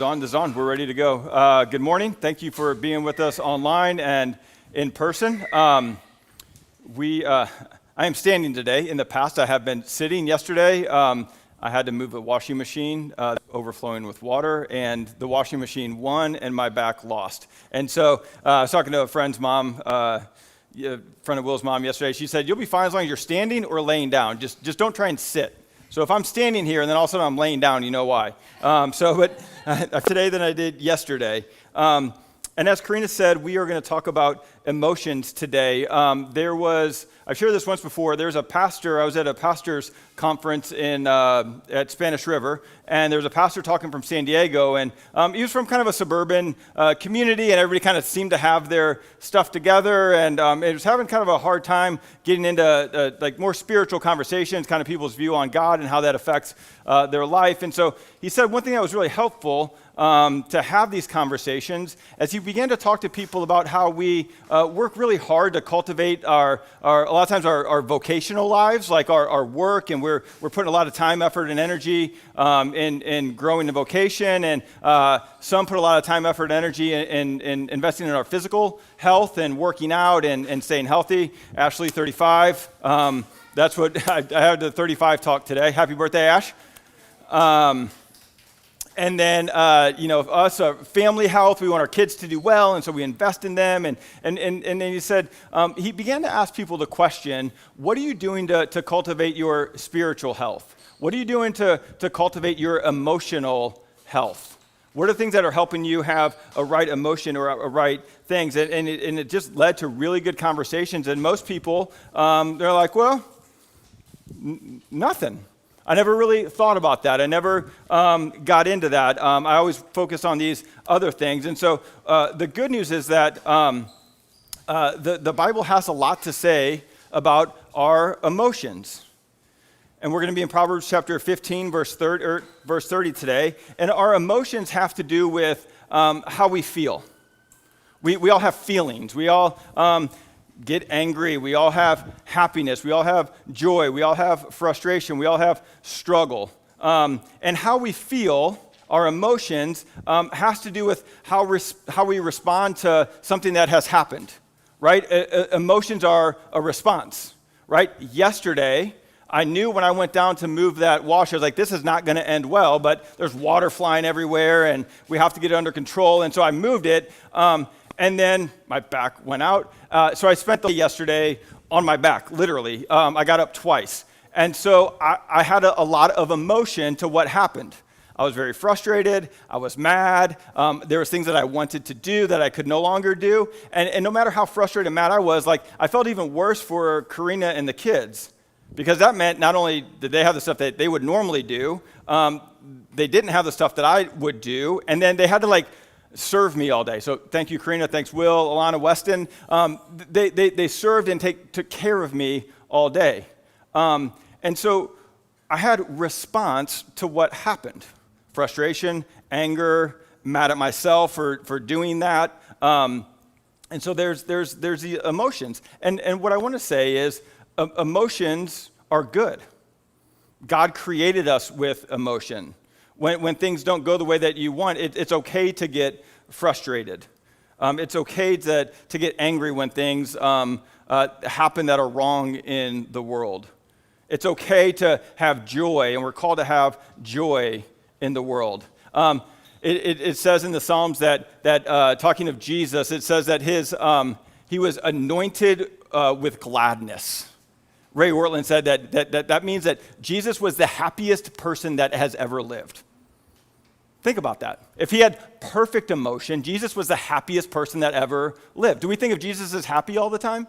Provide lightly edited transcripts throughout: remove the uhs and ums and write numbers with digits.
This is on. We're ready to go. Good morning. Thank you for being with us online and in person. I am standing today. In the past, I have been sitting. Yesterday, I had to move a washing machine overflowing with water, and the washing machine won, and my back lost. And so I was talking to a friend's mom, friend of Will's mom yesterday. She said, "You'll be fine as long as you're standing or laying down. Just don't try and sit." So if I'm standing here and then all of a sudden I'm laying down, you know why. But today than I did yesterday. And as Karina said, we are going to talk about emotions today. I've shared this once before, there's a pastor, I was at a pastor's conference at Spanish River, and there was a pastor talking from San Diego, and he was from kind of a suburban community, and everybody kind of seemed to have their stuff together, and it was having kind of a hard time getting into like more spiritual conversations, kind of people's view on God and how that affects their life. And so he said one thing that was really helpful to have these conversations as he began to talk to people about how we work really hard to cultivate a lot of times our vocational lives, like our work, and we're putting a lot of time, effort, and energy in growing the vocation, and some put a lot of time, effort, and energy in investing in our physical health and working out and staying healthy. Ashley, 35. That's what I had the 35 talk today. Happy birthday, Ash. And then, us, family health, we want our kids to do well, and so we invest in them. And then he said, he began to ask people the question, what are you doing to cultivate your spiritual health? What are you doing to cultivate your emotional health? What are the things that are helping you have a right emotion or a right things? And it just led to really good conversations. And most people, they're like, well, nothing. I never really thought about that. I never got into that. I always focused on these other things. And so the good news is that the Bible has a lot to say about our emotions. And we're going to be in Proverbs chapter 15, verse 30 today. And our emotions have to do with how we feel. We all have feelings. We all get angry. We all have happiness. We all have joy. We all have frustration. We all have struggle. And how we feel, our emotions, has to do with how we respond to something that has happened, right? Emotions are a response, right? Yesterday, I knew when I went down to move that washer, I was like, this is not going to end well, but there's water flying everywhere, and we have to get it under control. And so I moved it. And then my back went out. So I spent the day yesterday on my back, literally. I got up twice. And so I had a lot of emotion to what happened. I was very frustrated. I was mad. There was things that I wanted to do that I could no longer do. And no matter how frustrated and mad I was, like I felt even worse for Karina and the kids. Because that meant not only did they have the stuff that they would normally do, they didn't have the stuff that I would do. And then they had to serve me all day. So thank you, Karina. Thanks, Will, Alana, Weston. They served and took care of me all day. And so I had response to what happened. Frustration, anger, mad at myself for doing that. And so there's the emotions. And what I want to say is emotions are good. God created us with emotion. When things don't go the way that you want, it's okay to get frustrated. It's okay to get angry when things happen that are wrong in the world. It's okay to have joy, and we're called to have joy in the world. It says in the Psalms that talking of Jesus, it says that he was anointed with gladness. Ray Ortlund said that means that Jesus was the happiest person that has ever lived. Think about that. If he had perfect emotion, Jesus was the happiest person that ever lived. Do we think of Jesus as happy all the time?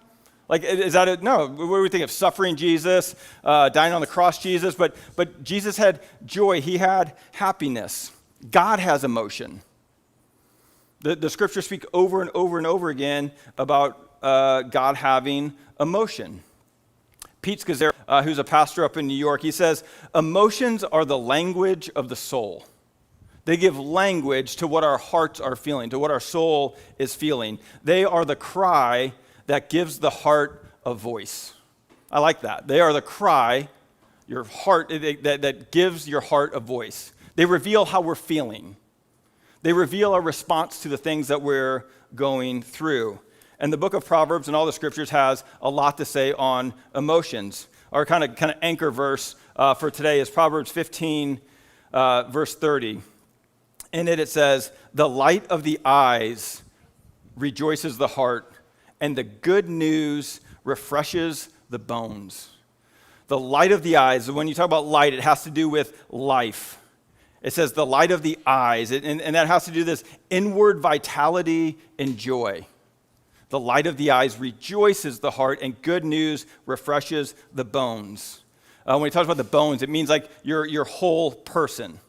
Like, is that no? What do we think of? Suffering Jesus, dying on the cross Jesus, but Jesus had joy. He had happiness. God has emotion. The scriptures speak over and over and over again about God having emotion. Pete Scazzero, who's a pastor up in New York, he says, emotions are the language of the soul. They give language to what our hearts are feeling, to what our soul is feeling. They are the cry that gives the heart a voice. I like that. They are the cry, your heart, that gives your heart a voice. They reveal how we're feeling. They reveal our response to the things that we're going through. And the book of Proverbs and all the scriptures has a lot to say on emotions. Our kind of anchor verse for today is Proverbs 15, verse 30. In it says, "The light of the eyes rejoices the heart, and the good news refreshes the bones." The light of the eyes, when you talk about light, it has to do with life. It says the light of the eyes, and that has to do with this inward vitality and joy. The light of the eyes rejoices the heart, and good news refreshes the bones. When he talks about the bones, it means like your whole person,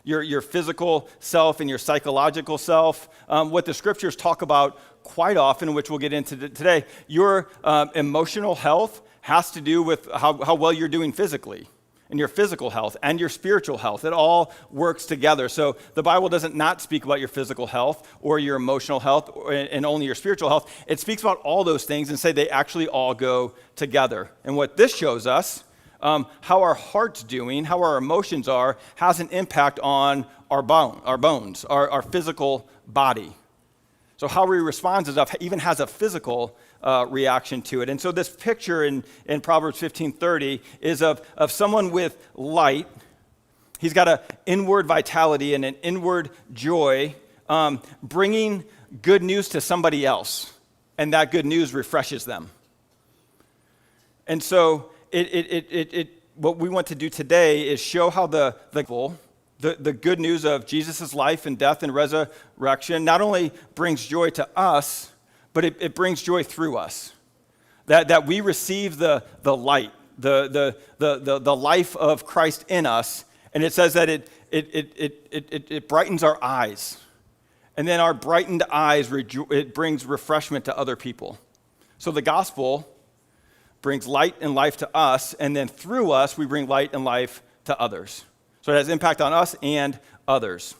your physical self and your psychological self. What the scriptures talk about quite often, which we'll get into today, your emotional health has to do with how well you're doing physically, and your physical health and your spiritual health. It all works together. So the Bible doesn't not speak about your physical health or your emotional health and only your spiritual health. It speaks about all those things and say they actually all go together. And what this shows us, how our heart's doing, how our emotions are, has an impact on our bones, our physical body. So how we respond to stuff even has a physical reaction to it. And so this picture in Proverbs 15:30 is of someone with light. He's got an inward vitality and an inward joy, bringing good news to somebody else, and that good news refreshes them. And so what we want to do today is show how the good news of Jesus' life and death and resurrection not only brings joy to us, but it brings joy through us. That we receive the light, the life of Christ in us, and it says that it brightens our eyes. And then our brightened eyes, it brings refreshment to other people. So the gospel brings light and life to us, and then through us, we bring light and life to others. So it has impact on us and others.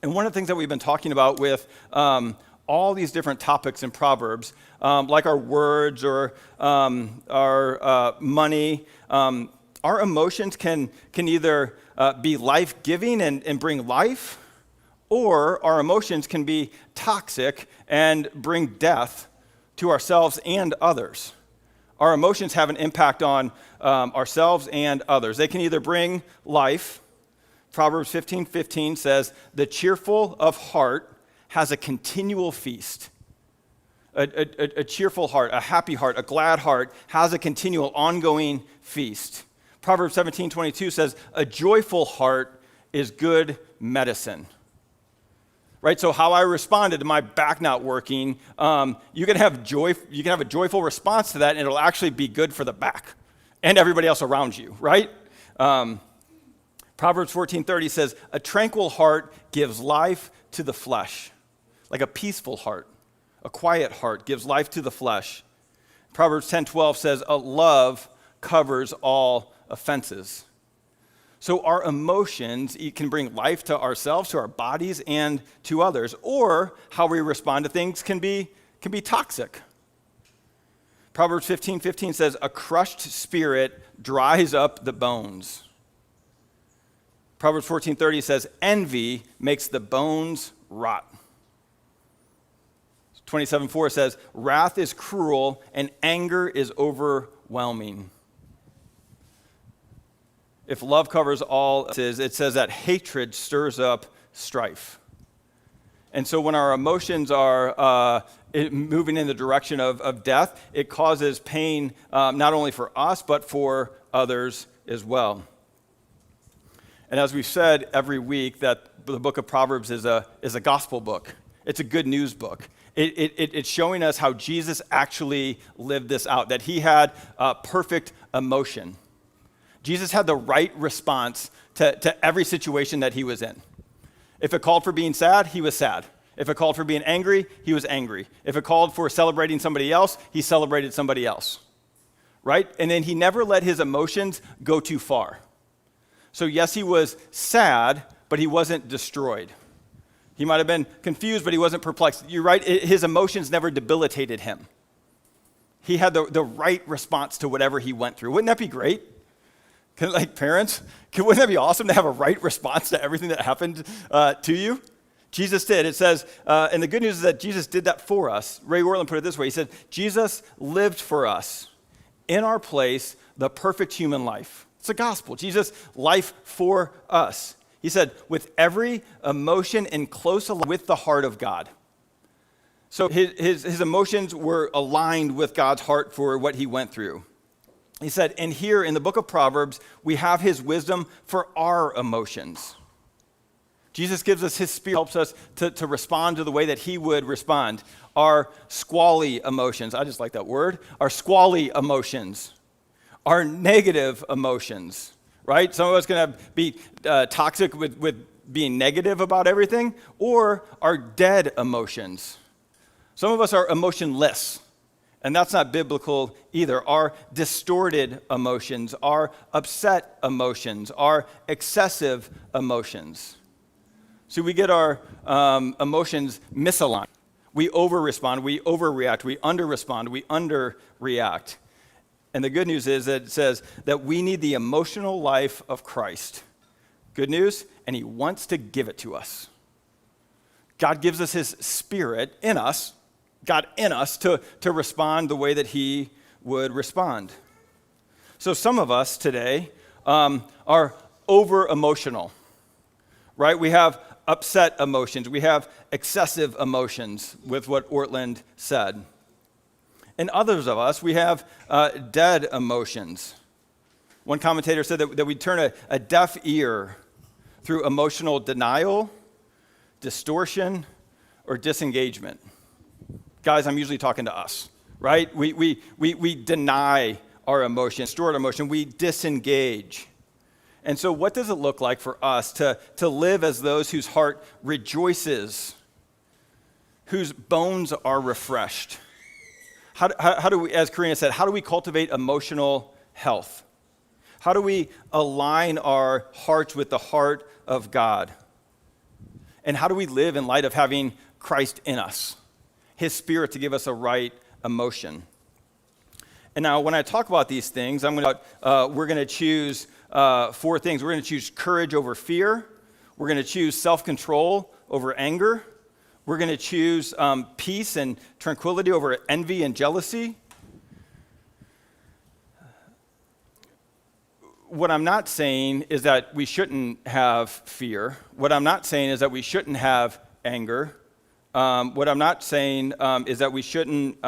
And one of the things that we've been talking about with all these different topics in Proverbs, like our words or our money, our emotions can either be life-giving and bring life, or our emotions can be toxic and bring death to ourselves and others. Our emotions have an impact on ourselves and others. They can either bring life. Proverbs 15:15 says, "The cheerful of heart has a continual feast." A cheerful heart, a happy heart, a glad heart has a continual, ongoing feast. Proverbs 17:22 says, "A joyful heart is good medicine." Right, so how I responded to my back not working, you can have joy. You can have a joyful response to that, and it'll actually be good for the back and everybody else around you. Right? Proverbs 14:30 says, "A tranquil heart gives life to the flesh." Like a peaceful heart, a quiet heart gives life to the flesh. Proverbs 10:12 says, "A love covers all offenses." So our emotions can bring life to ourselves, to our bodies, and to others. Or how we respond to things can be toxic. Proverbs 15:15 says, "A crushed spirit dries up the bones." Proverbs 14:30 says, "Envy makes the bones rot." 27:4 says, "Wrath is cruel and anger is overwhelming." If love covers all, it says that hatred stirs up strife. And so when our emotions are moving in the direction of death, it causes pain not only for us, but for others as well. And as we've said every week, that the book of Proverbs is a gospel book. It's a good news book. It's showing us how Jesus actually lived this out, that he had perfect emotion. Jesus had the right response to every situation that he was in. If it called for being sad, he was sad. If it called for being angry, he was angry. If it called for celebrating somebody else, he celebrated somebody else. Right? And then he never let his emotions go too far. So yes, he was sad, but he wasn't destroyed. He might have been confused, but he wasn't perplexed. You're right, his emotions never debilitated him. He had the right response to whatever he went through. Wouldn't that be great? Like parents, wouldn't that be awesome to have a right response to everything that happened to you? Jesus did. It says, and the good news is that Jesus did that for us. Ray Ortlund put it this way. He said, Jesus lived for us in our place the perfect human life. It's the gospel. Jesus' life for us. He said, with every emotion in close alignment with the heart of God. So his emotions were aligned with God's heart for what he went through. He said, and here in the book of Proverbs, we have his wisdom for our emotions. Jesus gives us his spirit, helps us to respond to the way that he would respond. Our squally emotions, I just like that word, our squally emotions, our negative emotions, right? Some of us can be toxic with being negative about everything, or our dead emotions. Some of us are emotionless, and that's not biblical either. Our distorted emotions, our upset emotions, our excessive emotions. So we get our emotions misaligned. We over-respond, we overreact, we under-respond, we under-react. And the good news is that it says that we need the emotional life of Christ. Good news, and he wants to give it to us. God gives us his spirit in us, God in us, to respond the way that he would respond. So some of us today are over-emotional, right? We have upset emotions. We have excessive emotions with what Ortlund said. And others of us, we have dead emotions. One commentator said that we turn a deaf ear through emotional denial, distortion, or disengagement. Guys, I'm usually talking to us, right? We deny our emotion, distort our emotion, we disengage. And so what does it look like for us to live as those whose heart rejoices, whose bones are refreshed? How do we, as Karina said, how do we cultivate emotional health? How do we align our hearts with the heart of God? And how do we live in light of having Christ in us, his spirit to give us a right emotion? And now when I talk about these things, we're going to choose 4 things. We're going to choose courage over fear. We're going to choose self-control over anger. We're going to choose peace and tranquility over envy and jealousy. What I'm not saying is that we shouldn't have fear. What I'm not saying is that we shouldn't have anger. What I'm not saying is that we shouldn't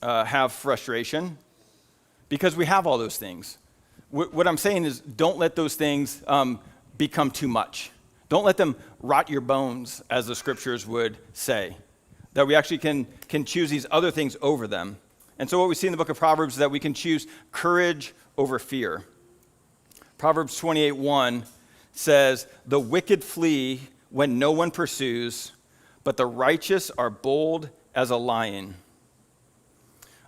have frustration, because we have all those things. What I'm saying is don't let those things become too much. Don't let them rot your bones, as the scriptures would say, that we actually can choose these other things over them. And so what we see in the book of Proverbs is that we can choose courage over fear. Proverbs 28:1 says, "The wicked flee when no one pursues, but the righteous are bold as a lion."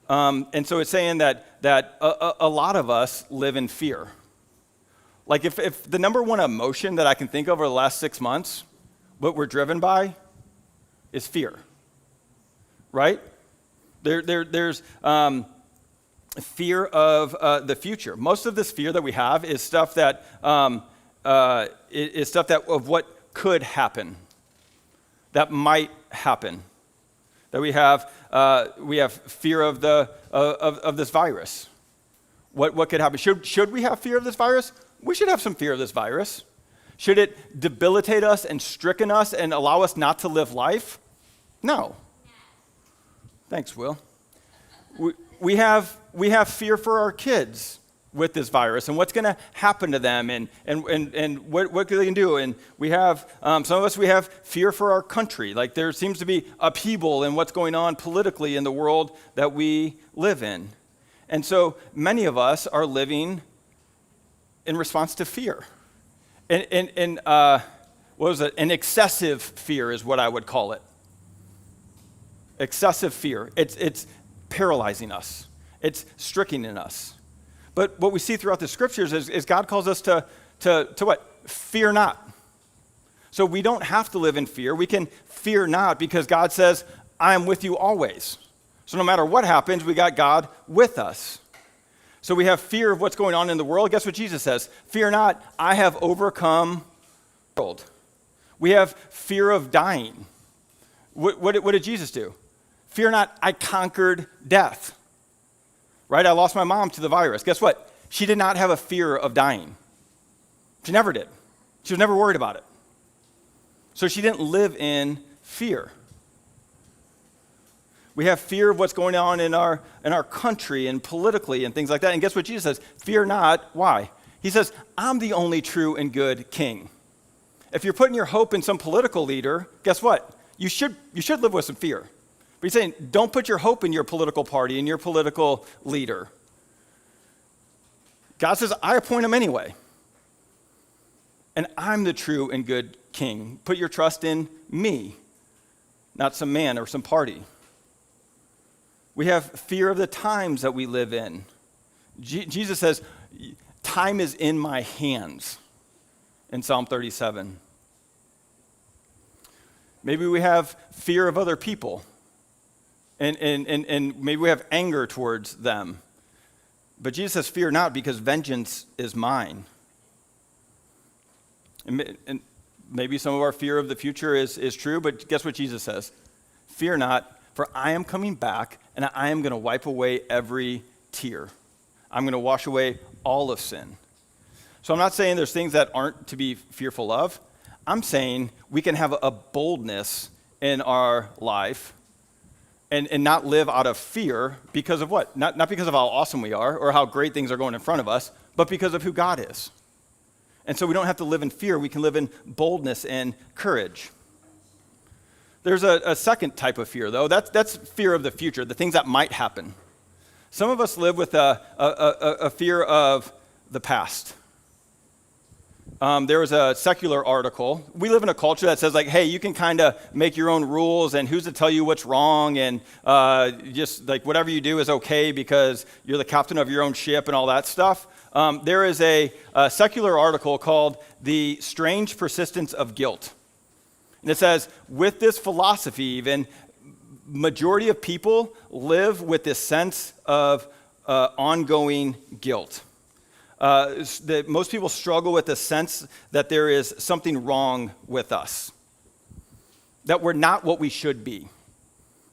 And so it's saying that a lot of us live in fear. Like if the number one emotion that I can think of over the last 6 months, what we're driven by, is fear, right? There's fear of the future. Most of this fear that we have is stuff that of what could happen, that might happen. That we have fear of this virus. What could happen? Should we have fear of this virus? We should have some fear of this virus. Should it debilitate us and stricken us and allow us not to live life? No. Thanks, Will. We have fear for our kids with this virus and what's going to happen to them and what they can do. And we have, some of us, we have fear for our country. Like there seems to be upheaval in what's going on politically in the world that we live in. And so many of us are living in response to fear. And what was it? An excessive fear is what I would call it. Excessive fear. It's paralyzing us. It's stricken in us. But what we see throughout the scriptures is God calls us to what? Fear not. So we don't have to live in fear. We can fear not because God says, I am with you always. So no matter what happens, we got God with us. So we have fear of what's going on in the world. Guess what Jesus says? Fear not, I have overcome the world. We have fear of dying. What did Jesus do? Fear not, I conquered death. Right? I lost my mom to the virus. Guess what? She did not have a fear of dying. She never did. She was never worried about it. So she didn't live in fear. We have fear of what's going on in our country and politically and things like that. And guess what Jesus says? Fear not. Why? He says, I'm the only true and good king. If you're putting your hope in some political leader, guess what? You should live with some fear. But he's saying, don't put your hope in your political party and your political leader. God says, I appoint him anyway. And I'm the true and good king. Put your trust in me, not some man or some party. We have fear of the times that we live in. Jesus says, time is in my hands in Psalm 37. Maybe we have fear of other people, and maybe we have anger towards them. But Jesus says, fear not, because vengeance is mine. And maybe some of our fear of the future is true, but guess what Jesus says? Fear not, for I am coming back, and I am going to wipe away every tear. I'm going to wash away all of sin. So I'm not saying there's things that aren't to be fearful of. I'm saying we can have a boldness in our life and not live out of fear because of what? Not because of how awesome we are or how great things are going in front of us, but because of who God is. And so we don't have to live in fear. We can live in boldness and courage. There's a second type of fear, though. That's fear of the future, the things that might happen. Some of us live with a fear of the past. There was a secular article. We live in a culture that says, like, hey, you can kind of make your own rules, and who's to tell you what's wrong, and just like whatever you do is okay because you're the captain of your own ship and all that stuff. There is a secular article called The Strange Persistence of Guilt. And it says, with this philosophy, even majority of people live with this sense of ongoing guilt. Most people struggle with the sense that there is something wrong with us, that we're not what we should be.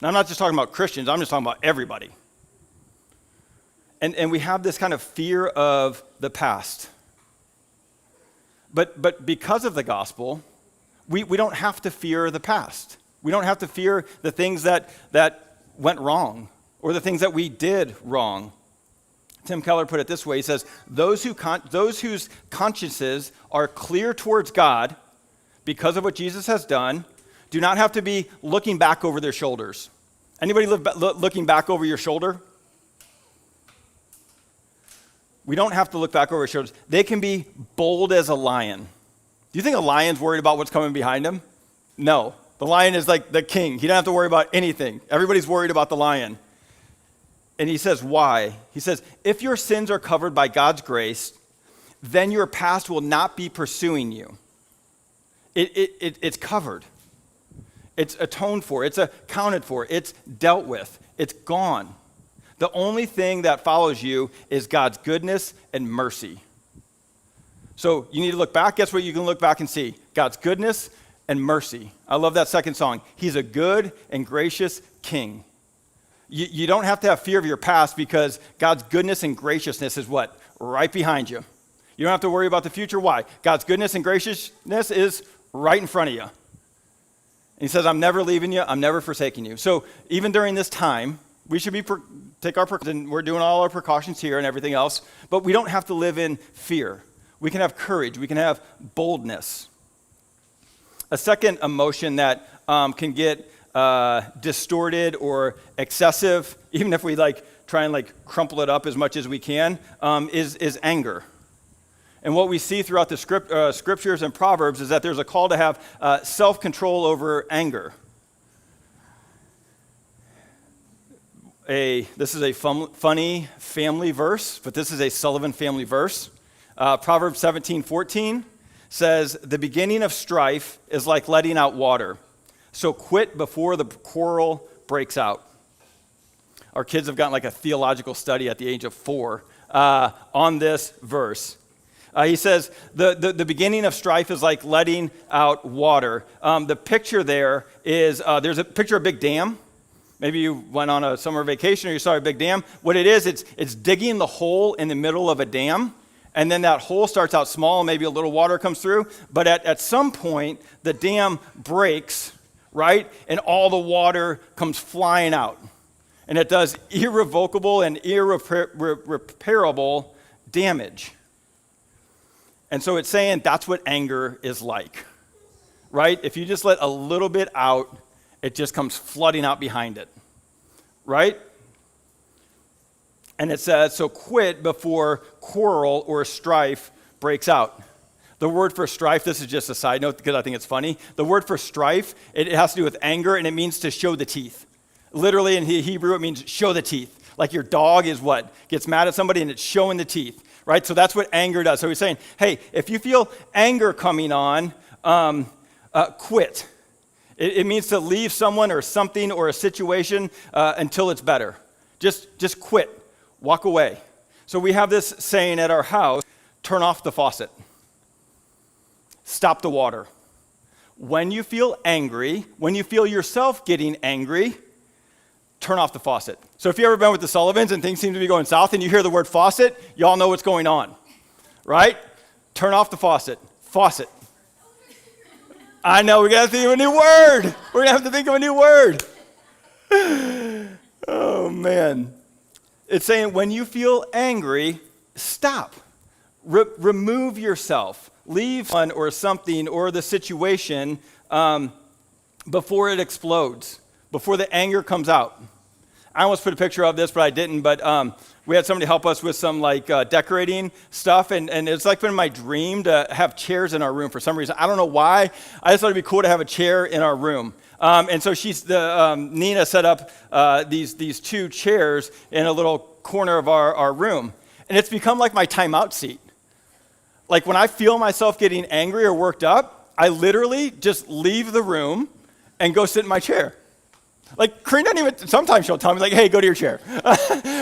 Now, I'm not just talking about Christians, I'm just talking about everybody. And we have this kind of fear of the past. But because of the gospel, we don't have to fear the past. We don't have to fear the things that went wrong or the things that we did wrong. Tim Keller put it this way. He says, those whose consciences are clear towards God because of what Jesus has done do not have to be looking back over their shoulders. Anybody looking back over your shoulder? We don't have to look back over our shoulders. They can be bold as a lion. Do you think a lion's worried about what's coming behind him? No. The lion is like the king. He doesn't have to worry about anything. Everybody's worried about the lion. And he says, why? He says, if your sins are covered by God's grace, then your past will not be pursuing you. It's covered. It's atoned for. It's accounted for. It's dealt with. It's gone. The only thing that follows you is God's goodness and mercy. So you need to look back. Guess what you can look back and see? God's goodness and mercy. I love that second song. He's a good and gracious king. You don't have to have fear of your past because God's goodness and graciousness is what? Right behind you. You don't have to worry about the future. Why? God's goodness and graciousness is right in front of you. And he says, I'm never leaving you. I'm never forsaking you. So even during this time, we should take our precautions. We're doing all our precautions here and everything else, but we don't have to live in fear. We can have courage. We can have boldness. A second emotion that can get distorted or excessive, even if we try and crumple it up as much as we can, is anger. And what we see throughout the scriptures and Proverbs is that there's a call to have self-control over anger. This is a funny family verse, but this is a Sullivan family verse. Proverbs 17:14 says, the beginning of strife is like letting out water. So quit before the quarrel breaks out. Our kids have gotten a theological study at the age of 4 on this verse. He says the beginning of strife is like letting out water. The picture there is, there's a picture of a big dam. Maybe you went on a summer vacation or you saw a big dam. What it is, it's digging the hole in the middle of a dam, and then that hole starts out small, and maybe a little water comes through, but at some point, the dam breaks, right? And all the water comes flying out. And it does irrevocable and irreparable damage. And so it's saying that's what anger is like, right? If you just let a little bit out, it just comes flooding out behind it, right? And it says, so quit before quarrel or strife breaks out. The word for strife, this is just a side note because I think it's funny. The word for strife, it has to do with anger, and it means to show the teeth. Literally in Hebrew, it means show the teeth. Like your dog is what? Gets mad at somebody and it's showing the teeth, right? So that's what anger does. So he's saying, hey, if you feel anger coming on, quit. It means to leave someone or something or a situation until it's better. Just quit. Walk away. So we have this saying at our house, turn off the faucet. Stop the water. When you feel angry, when you feel yourself getting angry, turn off the faucet. So if you've ever been with the Sullivans and things seem to be going south and you hear the word faucet, y'all know what's going on, right? Turn off the faucet. Faucet. I know, we got to think of a new word. We're going to have to think of a new word. Oh, man. It's saying when you feel angry, stop. Remove yourself. Leave one or something or the situation before it explodes, before the anger comes out. I almost put a picture of this, but I didn't. But we had somebody help us with some decorating stuff, and it's like been my dream to have chairs in our room for some reason. I don't know why. I just thought it'd be cool to have a chair in our room. And so Nina set up these two chairs in a little corner of our room, and it's become like my timeout seat. Like when I feel myself getting angry or worked up, I literally just leave the room and go sit in my chair. Like, Corinne doesn't even, sometimes she'll tell me, like, hey, go to your chair.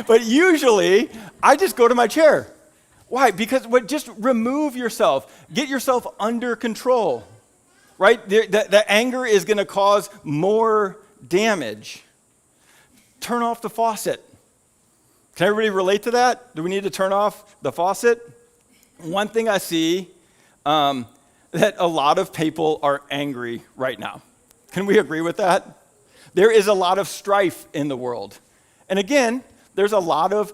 But usually, I just go to my chair. Why? Because just remove yourself. Get yourself under control, right? The anger is going to cause more damage. Turn off the faucet. Can everybody relate to that? Do we need to turn off the faucet? One thing I see, that a lot of people are angry right now. Can we agree with that? There is a lot of strife in the world. And again, there's a lot of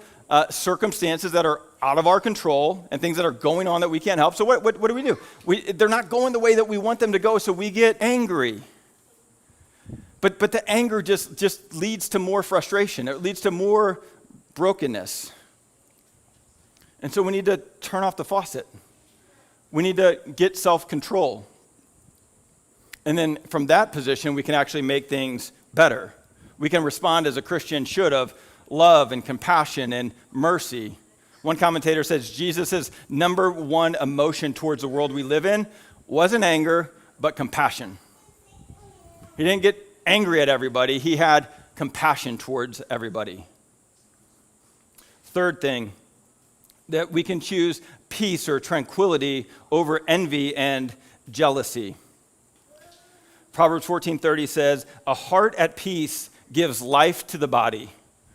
circumstances that are out of our control and things that are going on that we can't help. So what do? They're not going the way that we want them to go, so we get angry. But the anger just leads to more frustration. It leads to more brokenness. And so we need to turn off the faucet. We need to get self-control. And then from that position, we can actually make things better. We can respond as a Christian should of love and compassion and mercy. One commentator says Jesus' number one emotion towards the world we live in wasn't anger, but compassion. He didn't get angry at everybody. He had compassion towards everybody. Third thing, that we can choose peace or tranquility over envy and jealousy. Proverbs 14:30 says, a heart at peace gives life to the body.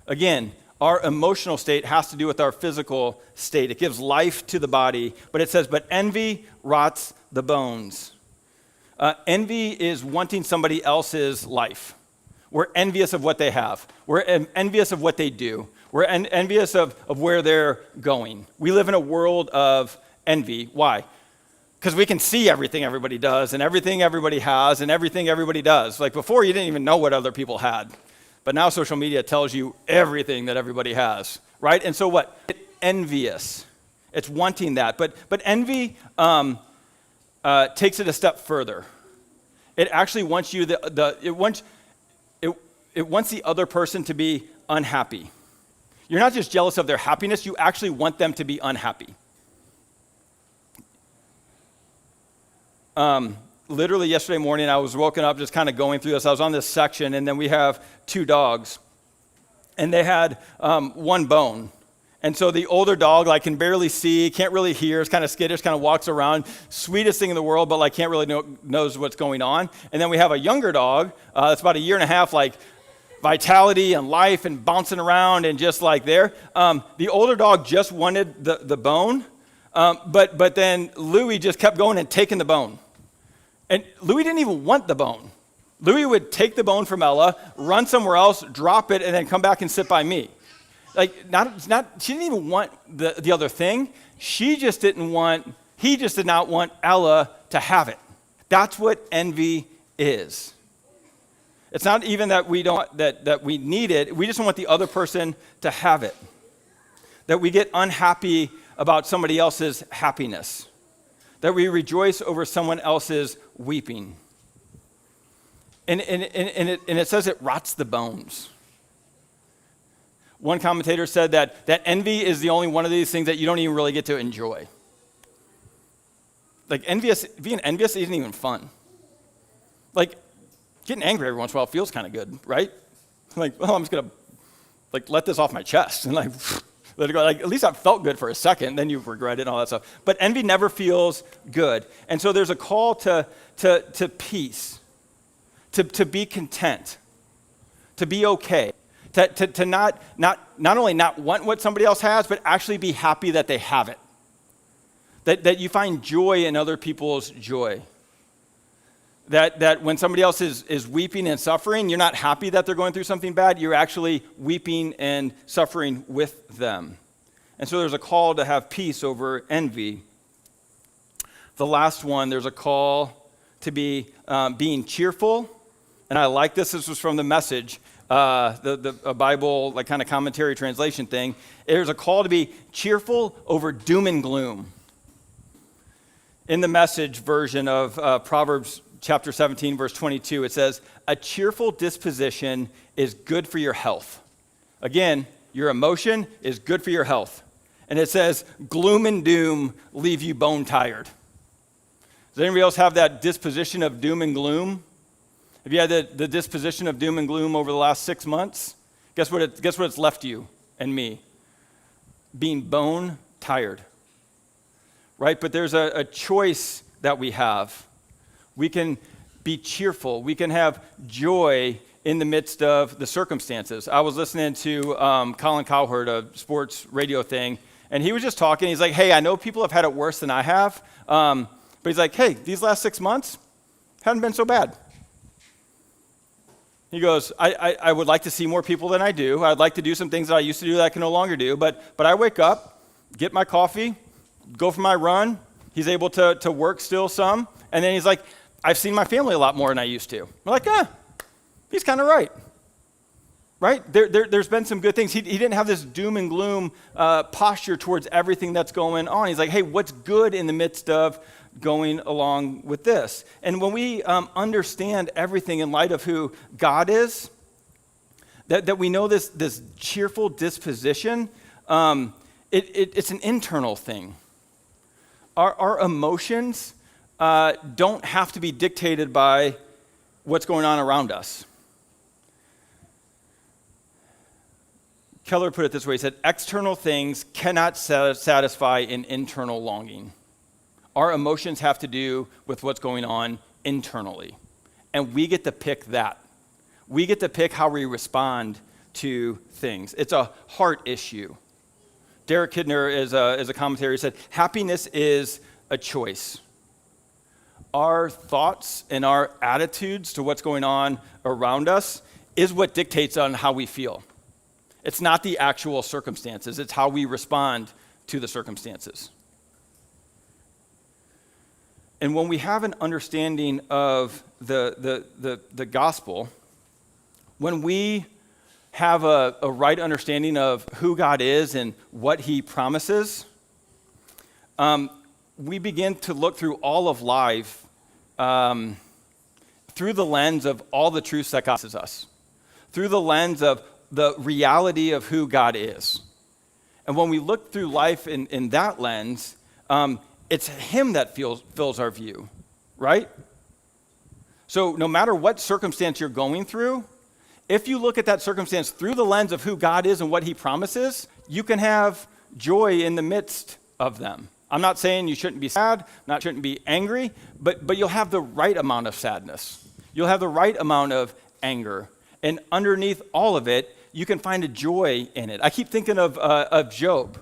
Again, our emotional state has to do with our physical state. It gives life to the body. But it says, but envy rots the bones. Envy is wanting somebody else's life. We're envious of what they have. We're envious of what they do. We're envious of where they're going. We live in a world of envy. Why? Because we can see everything everybody does and everything everybody has and everything everybody does. Like before, you didn't even know what other people had. But now social media tells you everything that everybody has, right? And so what? It's envious. It's wanting that. But envy takes it a step further. It actually wants you it wants the other person to be unhappy. You're not just jealous of their happiness, you actually want them to be unhappy. Literally yesterday morning, I was woken up just kind of going through this. I was on this section, and then we have two dogs. And they had one bone. And so the older dog, like, can barely see, can't really hear, is kind of skittish, kind of walks around, sweetest thing in the world, but like can't really knows what's going on. And then we have a younger dog that's about a year and a half, like vitality and life and bouncing around and just like there. The older dog just wanted the bone, but then Louis just kept going and taking the bone. And Louis didn't even want the bone. Louis would take the bone from Ella, run somewhere else, drop it, and then come back and sit by me. Like, she didn't even want the other thing. He just did not want Ella to have it. That's what envy is. It's not even that we don't, that we need it. We just don't want the other person to have it. That we get unhappy about somebody else's happiness. That we rejoice over someone else's weeping. And it says it rots the bones. One commentator said that envy is the only one of these things that you don't even really get to enjoy. Like, being envious isn't even fun. Like, getting angry every once in a while feels kind of good, right? Like, well, I'm just going to, like, let this off my chest and, like, let it go. Like, at least that felt good for a second, then you regret it and all that stuff. But envy never feels good. And so there's a call to peace, to be content, to be okay. To not only not want what somebody else has, but actually be happy that they have it. That you find joy in other people's joy. That when somebody else is weeping and suffering, you're not happy that they're going through something bad, you're actually weeping and suffering with them. And so there's a call to have peace over envy. The last one, there's a call to be being cheerful. And I like this. This was from the Message. A Bible, like, kind of commentary translation thing. There's a call to be cheerful over doom and gloom. In the Message version of Proverbs chapter 17, verse 22, it says, "A cheerful disposition is good for your health." Again, your emotion is good for your health. And it says, "Gloom and doom leave you bone tired." Does anybody else have that disposition of doom and gloom? Have you had the disposition of doom and gloom over the last 6 months? Guess what it's left you and me? Being bone tired. Right? But there's a choice that we have. We can be cheerful. We can have joy in the midst of the circumstances. I was listening to Colin Cowherd, a sports radio thing, and he was just talking. He's like, hey, I know people have had it worse than I have, but he's like, hey, these last 6 months haven't been so bad. He goes, I would like to see more people than I do. I'd like to do some things that I used to do that I can no longer do. But I wake up, get my coffee, go for my run. He's able to work still some. And then he's like, I've seen my family a lot more than I used to. We're like, he's kind of right. Right? There's been some good things. He didn't have this doom and gloom posture towards everything that's going on. He's like, hey, what's good in the midst of going along with this? And when we understand everything in light of who God is, that we know this cheerful disposition, it's an internal thing. Our emotions don't have to be dictated by what's going on around us. Keller put it this way. He said, external things cannot satisfy an internal longing. Our emotions have to do with what's going on internally. And we get to pick that. We get to pick how we respond to things. It's a heart issue. Derek Kidner is a commentator. He said, happiness is a choice. Our thoughts and our attitudes to what's going on around us is what dictates on how we feel. It's not the actual circumstances. It's how we respond to the circumstances. And when we have an understanding of the gospel, when we have a right understanding of who God is and what he promises, we begin to look through all of life through the lens of all the truths that God says us, through the lens of the reality of who God is. And when we look through life in that lens, it's him that fills our view, right? So no matter what circumstance you're going through, if you look at that circumstance through the lens of who God is and what he promises, you can have joy in the midst of them. I'm not saying you shouldn't be sad, shouldn't be angry, but you'll have the right amount of sadness. You'll have the right amount of anger. And underneath all of it, you can find a joy in it. I keep thinking of Job,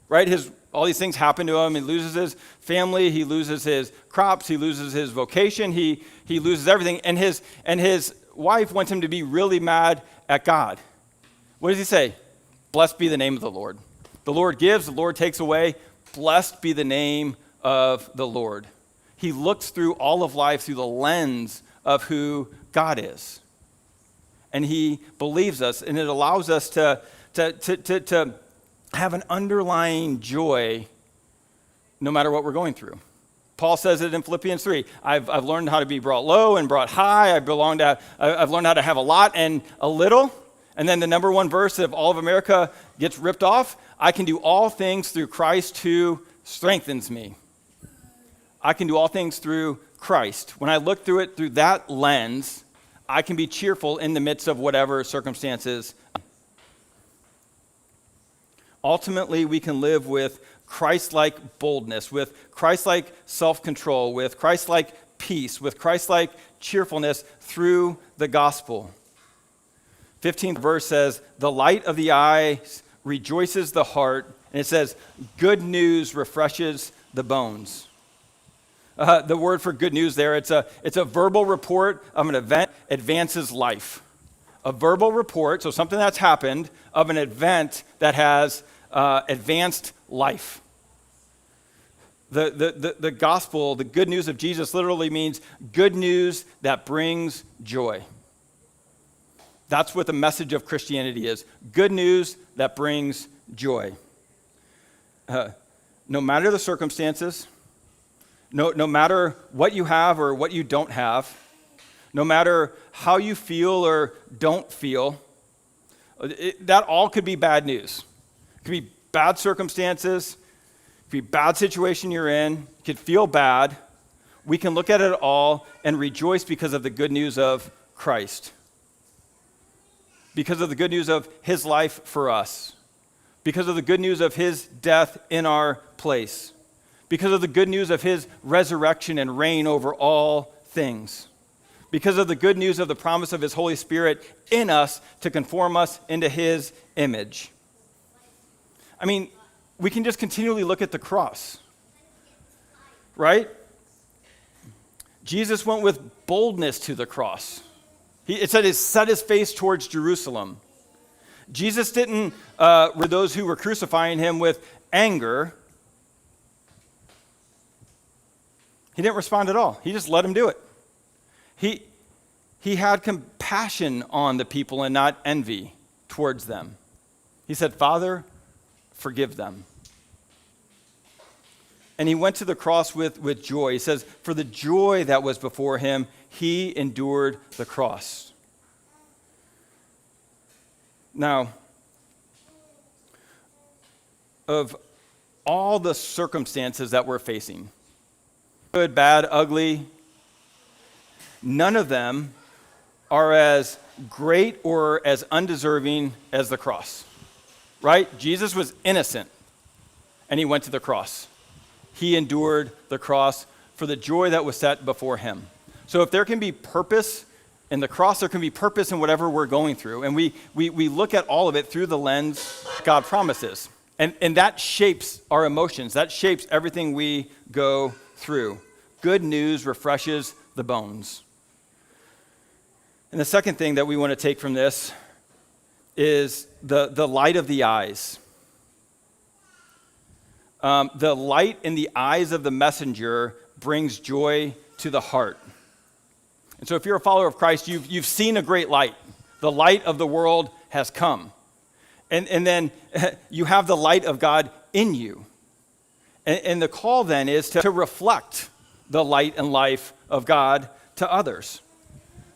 right? All these things happen to him. He loses his family. He loses his crops. He loses his vocation. He loses everything. And his wife wants him to be really mad at God. What does he say? Blessed be the name of the Lord. The Lord gives, the Lord takes away. Blessed be the name of the Lord. He looks through all of life through the lens of who God is. And he believes us, and it allows us to have an underlying joy no matter what we're going through. Paul says it in Philippians 3. I've learned how to be brought low and brought high. I've learned how to have a lot and a little. And then the number one verse of all of America gets ripped off. I can do all things through Christ who strengthens me. I can do all things through Christ. When I look through it through that lens, I can be cheerful in the midst of whatever circumstances. Ultimately, we can live with Christ-like boldness, with Christ-like self-control, with Christ-like peace, with Christ-like cheerfulness through the gospel. 15th verse says, the light of the eyes rejoices the heart, and it says, good news refreshes the bones. The word for good news there, it's a verbal report of an event advances life. A verbal report, so something that's happened, of an event that has advanced life. The gospel, the good news of Jesus literally means good news that brings joy. That's what the message of Christianity is. Good news that brings joy. No matter the circumstances, no matter what you have or what you don't have, no matter how you feel or don't feel, that all could be bad news. It could be bad circumstances, it could be bad situation you're in, you could feel bad. We can look at it all and rejoice because of the good news of Christ. Because of the good news of his life for us. Because of the good news of his death in our place. Because of the good news of his resurrection and reign over all things. Because of the good news of the promise of his Holy Spirit in us to conform us into his image. I mean, we can just continually look at the cross, right? Jesus went with boldness to the cross. It said he set his face towards Jerusalem. Jesus didn't, with those who were crucifying him with anger. He didn't respond at all. He just let him do it. He had compassion on the people and not envy towards them. He said, Father, forgive them. And he went to the cross with joy. He says, for the joy that was before him, he endured the cross. Now, of all the circumstances that we're facing, good, bad, ugly, none of them are as great or as undeserving as the cross, right? Jesus was innocent, and he went to the cross. He endured the cross for the joy that was set before him. So if there can be purpose in the cross, there can be purpose in whatever we're going through. And we look at all of it through the lens God promises. And that shapes our emotions. That shapes everything we go through. Good news refreshes the bones. And the second thing that we want to take from this is the light of the eyes. The light in the eyes of the messenger brings joy to the heart. And so if you're a follower of Christ, you've seen a great light. The light of the world has come. And then you have the light of God in you. And the call then is to reflect the light and life of God to others,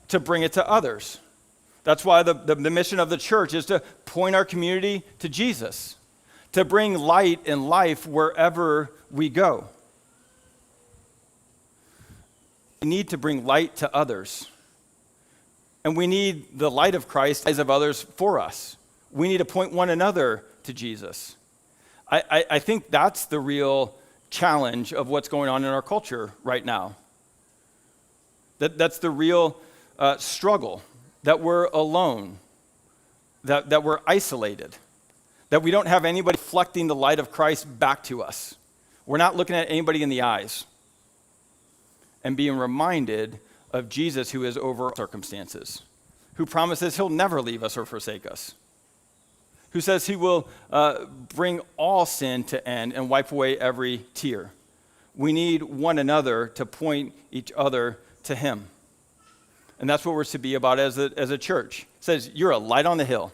to bring it to others. That's why the mission of the church is to point our community to Jesus, to bring light and life wherever we go. We need to bring light to others. And we need the light of Christ, eyes of others for us. We need to point one another to Jesus. I think that's the real challenge of what's going on in our culture right now. That's the real struggle, that we're alone, that we're isolated, that we don't have anybody reflecting the light of Christ back to us. We're not looking at anybody in the eyes and being reminded of Jesus, who is over circumstances, who promises he'll never leave us or forsake us, who says he will bring all sin to end and wipe away every tear. We need one another to point each other to him. And that's what we're to be about as a church. It says, you're a light on the hill.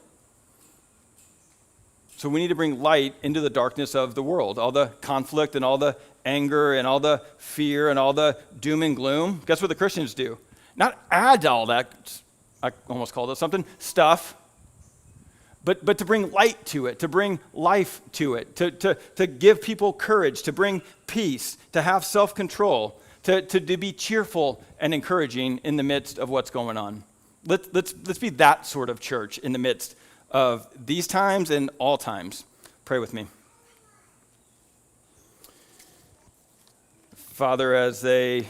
So we need to bring light into the darkness of the world, all the conflict and all the anger and all the fear and all the doom and gloom. Guess what the Christians do? Not add to all that, I almost called it something, stuff, but to bring light to it, to bring life to it, to give people courage, to bring peace, to have self-control, to be cheerful and encouraging in the midst of what's going on. Let's be that sort of church in the midst of these times and all times. Pray with me. Father, as they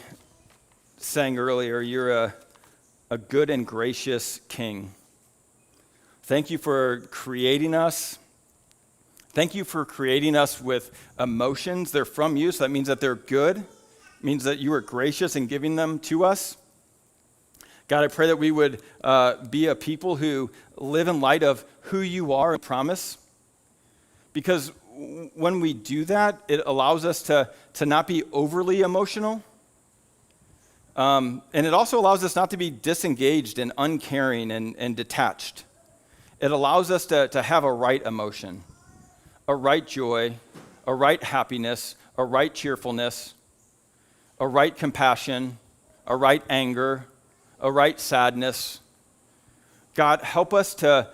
sang earlier, you're a good and gracious King. Thank you for creating us. Thank you for creating us with emotions. They're from you, so that means that they're good. It means that you are gracious in giving them to us. God, I pray that we would be a people who live in light of who you are and promise. Because when we do that, it allows us to not be overly emotional. And it also allows us not to be disengaged and uncaring and detached. It allows us to have a right emotion, a right joy, a right happiness, a right cheerfulness, a right compassion, a right anger, a right sadness. God, help us to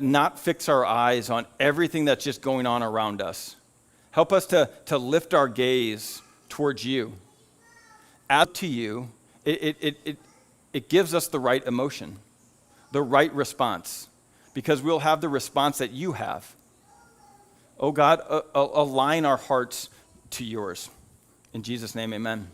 not fix our eyes on everything that's just going on around us. Help us to lift our gaze towards you. As to you, it gives us the right emotion, the right response, because we'll have the response that you have. Oh God, align our hearts to yours. In Jesus' name, amen.